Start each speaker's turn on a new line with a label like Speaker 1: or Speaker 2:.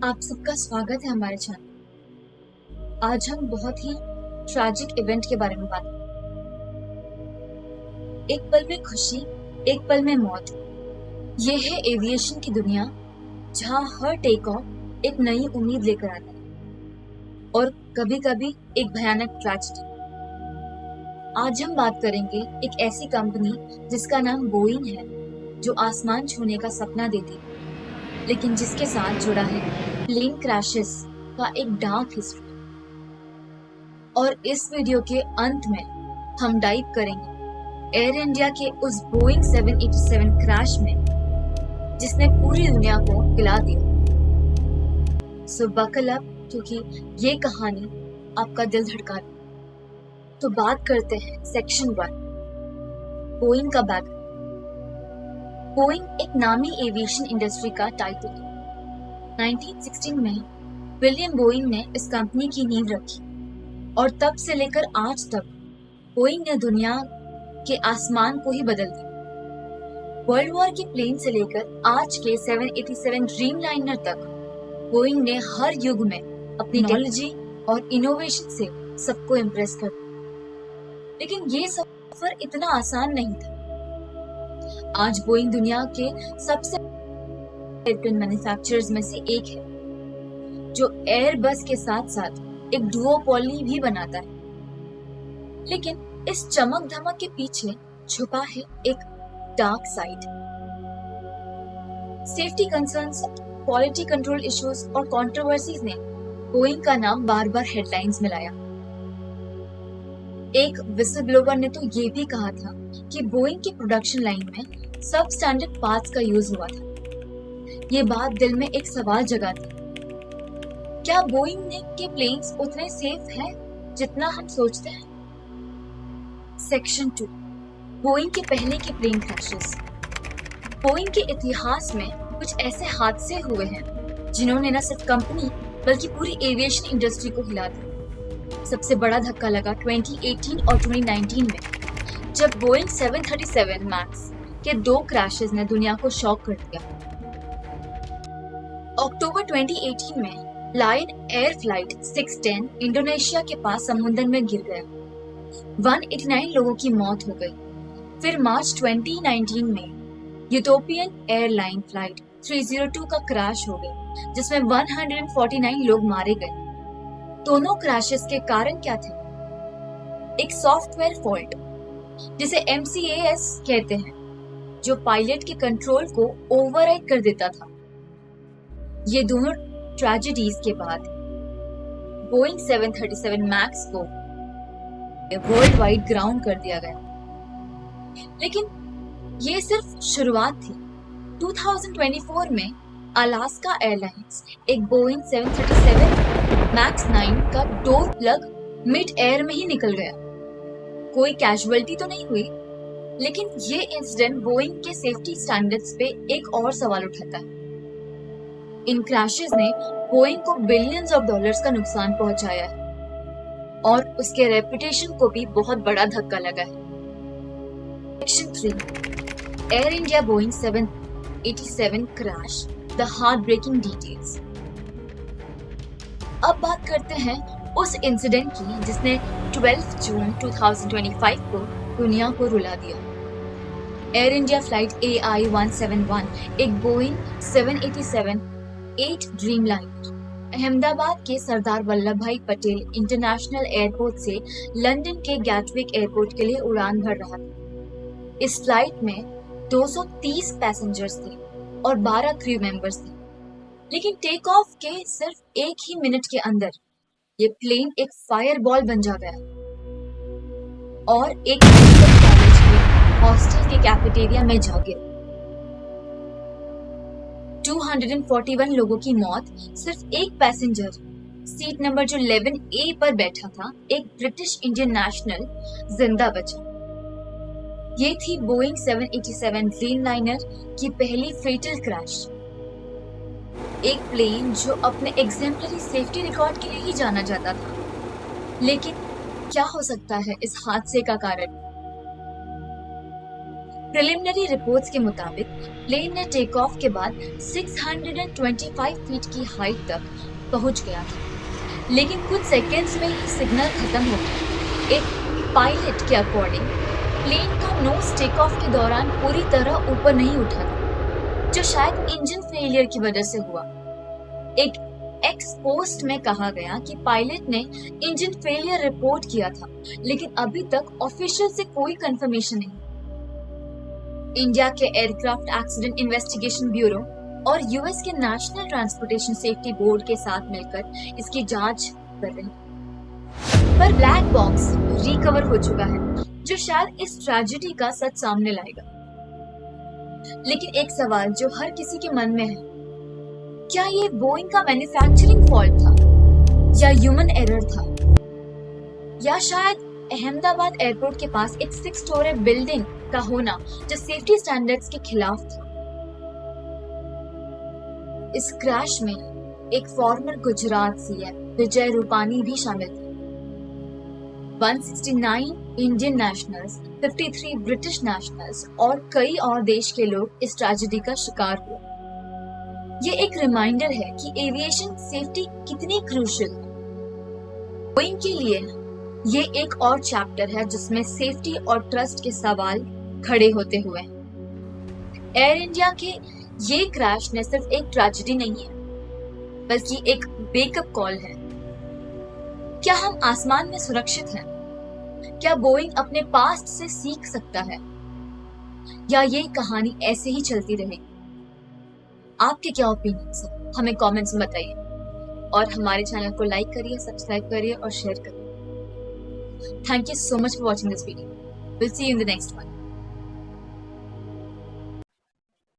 Speaker 1: आप सबका स्वागत है हमारे चैनल। आज हम बहुत ही ट्रैजिक इवेंट के बारे में बात करेंगे। एक पल में खुशी, एक पल में मौत। ये है एविएशन की दुनिया, जहां हर टेक ऑफ एक नई उम्मीद लेकर आता है और कभी कभी एक भयानक ट्रेजेडी। आज हम बात करेंगे एक ऐसी कंपनी जिसका नाम बोइंग है, जो आसमान छूने का सपना देती है, लेकिन जिसके साथ जुड़ा है प्लेन क्रैशेस का एक डार्क हिस्ट्री। और इस वीडियो के अंत में हम डाइव करेंगे एयर इंडिया के उस बोइंग 787 क्रैश में, जिसने पूरी दुनिया को हिला दिया। सो बकल अप, क्योंकि ये कहानी आपका दिल धड़का देगी। तो बात करते हैं सेक्शन 1, बोइंग का बैकग्राउंड। बोइंग एक नामी एविएशन इंडस्ट्री का टाइटल है। 1916 में विलियम बोइंग ने इस कंपनी की नींव रखी और तब से लेकर आज तक बोइंग ने दुनिया के आसमान को ही बदल दिया। वर्ल्ड वॉर के प्लेन से लेकर आज के 787 ड्रीमलाइनर तक बोइंग ने हर युग में अपनी टेक्नोलॉजी और इनोवेशन से सबको इम्प्रेस कर दिया। लेकिन ये सफर इतना आसान नहीं था। आज बोइंग दुनिया के सबसे एयरप्लेन मैन्युफैक्चरर्स में से एक है, जो एयरबस के साथ साथ एक डुओपोली भी बनाता है। लेकिन इस चमक धमक के पीछे छुपा है एक dark side. Safety concerns, quality control issues और कंट्रोवर्सीज ने बोइंग का नाम बार बार हेडलाइंस में लाया। एक विसल ब्लोवर ने तो ये भी कहा था कि बोइंग की प्रोडक्शन लाइन में सब स्टैंडर्ड पार्ट्स का यूज हुआ था। ये बात दिल में एक सवाल जगाती, क्या बोइंग के प्लेन्स उतने सेफ हैं जितना हम सोचते हैं? सेक्शन 2, बोइंग के पहले के प्लेन क्रैशेस। बोइंग के इतिहास में कुछ ऐसे हादसे हुए हैं जिन्होंने न सिर्फ कंपनी बल्कि पूरी एविएशन इंडस्ट्री को हिला दिया। सबसे बड़ा धक्का लगा 2018 और 2019 में, जब बोइंग 737 मैक्स के 2 क्रैशेस ने दुनिया को शॉक कर दिया। अक्टूबर 2018 में लायन एयर फ्लाइट 610 इंडोनेशिया के पास समुद्र में गिर गया। 189 लोगों की मौत हो गई। फिर मार्च 2019 में यूटोपियन एयरलाइन फ्लाइट 302 का क्रैश हो गया, जिसमें 149 लोग मारे गए। दोनों क्रैशेस के कारण क्या थे? एक सॉफ्टवेयर फॉल्ट, जिसे MCAS कहते हैं, जो पायलट के कंट्रोल को ओवरराइड कर देता था। ये दोनों ट्रेजेडीज के बाद बोइंग 737 मैक्स को वर्ल्ड वाइड ग्राउंड कर दिया गया। लेकिन ये सिर्फ शुरुआत थी। 2024 में अलास्का एयरलाइंस एक बोइंग 737 मैक्स 9 का डोर प्लग मिड एयर में ही निकल गया। कोई कैजुअलिटी तो नहीं हुई, लेकिन ये इंसिडेंट बोइंग के सेफ्टी स्टैंडर्ड्स पे एक और सवाल उठाता है। इन क्रैशेस ने बोइंग को बिलियंस ऑफ डॉलर्स का नुकसान पहुंचाया है और उसके रेपुटेशन को भी बहुत बड़ा धक्का लगा है। Section 3, Air India Boeing 787 crash, the heart breaking details. अब बात करते हैं उस इंसिडेंट की जिसने 12 जून 2025 को दुनिया को रुला दिया। एयर इंडिया फ्लाइट AI-171 एक बोइंग 787-8 ड्रीमलाइनर अहमदाबाद के सरदार वल्लभ भाई पटेल इंटरनेशनल एयरपोर्ट से लंदन के गैटविक एयरपोर्ट के लिए उड़ान भर रहा था। इस फ्लाइट में 230 पैसेंजर्स थे और 12 क्रू मेंबर्स थे। लेकिन टेक ऑफ के सिर्फ 1 ही मिनट के अंदर ये प्लेन एक फायरबॉल बन जा गया और एक मेडिकल कॉलेज के हॉस्टल के कैफेटेरिया में जा गिरा। 241 लोगों की मौत। सिर्फ एक पैसेंजर सीट नंबर जो 11A पर बैठा था, एक ब्रिटिश इंडियन नेशनल, जिंदा बचा। ये थी बोइंग 787 ड्रीमलाइनर की पहली फेटल क्रैश। एक प्लेन जो अपने एग्जेम्पलरी सेफ्टी रिकॉर्ड के लिए ही जाना जाता था। लेकिन क्या हो सकता है इस हादसे का कारण? प्रिलिमिनरी रिपोर्ट्स के मुताबिक प्लेन ने टेक ऑफ के बाद 625 फीट की हाइट तक पहुंच गया था, लेकिन कुछ सेकेंड्स में ही सिग्नल खत्म हो गया। एक पायलट के अकॉर्डिंग प्लेन का नोज टेक ऑफ के दौरान पूरी तरह ऊपर नहीं उठा था, जो शायद इंजन फेलियर की वजह से हुआ। एक एक्स पोस्ट में कहा गया कि पायलट ने इंजन फेलियर रिपोर्ट किया था, लेकिन अभी तक ऑफिशियल से कोई कंफर्मेशन नहीं। इंडिया के एयरक्राफ्ट एक्सीडेंट इन्वेस्टिगेशन ब्यूरो और यूएस के नेशनल ट्रांसपोर्टेशन सेफ्टी बोर्ड के साथ मिलकर इसकी जांच कर रहे हैं। पर ब्लैक बॉक्स रिकवर हो चुका है, जो शायद इस ट्रेजेडी का सच सामने लाएगा। लेकिन एक सवाल जो हर किसी के मन में है, क्या ये बोइंग का मैन्युफैक्चरिंग फॉल्ट था या ह्यूमन एरर था, या शायद अहमदाबाद एयरपोर्ट के पास एक 6 स्टोरी बिल्डिंग का होना जो सेफ्टी स्टैंडर्ड्स के खिलाफ था। इस क्रैश में एक फॉर्मर गुजरात सीएम विजय रूपानी भी शामिल थे। 169 इंडियन नेशनल्स, 53 ब्रिटिश नेशनल्स और कई और देश के लोग इस ट्रेजेडी का शिकार हुए। ये एक रिमाइंडर है कि एविएशन सेफ्टी कितनी क्रूशियल है। बोइंग के लिए ये एक और चैप्टर है जिसमें सेफ्टी और ट्रस्ट के सवाल खड़े होते हुए। एयर इंडिया के ये क्रैश न सिर्फ एक ट्रेजेडी नहीं है, बल्कि एक वेकअप कॉल है। क्या हम आसमान में सुरक्षित हैं? क्या बोइंग अपने पास्ट से सीख सकता है, या ये कहानी ऐसे ही चलती रहेगी? आपके क्या ओपिनियंस है, हमें कमेंट्स में बताइए, और हमारे चैनल को लाइक करिए, सब्सक्राइब करिए और शेयर करिए। Thank you so much for watching this video. We'll see you in the next one.